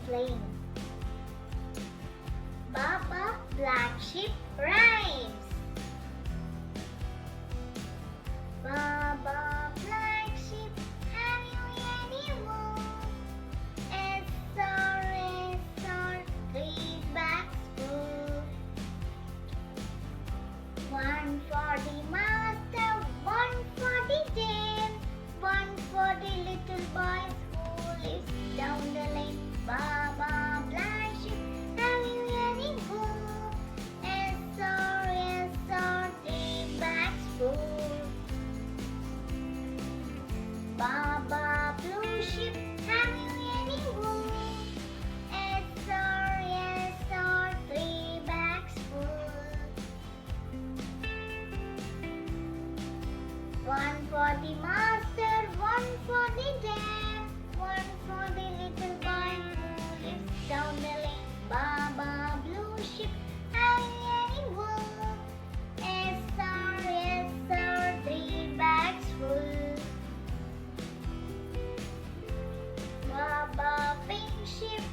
playing. Baba Black Sheep rhymes. Baba Black Sheep, have you any wool? S-R, three bags full. One for the master, one for the dame, one for the little boys who lives down the lane. Baba Black Sheep, have you any wool? S-R, three bags full. Baba Blue Sheep, have you any wool? S-R, three bags full. One for the master, one for the dame, one for the little boy who lives down the lane. Baba Blue Sheep, have you any wool? S-R, three bags full. Baba Pink Sheep,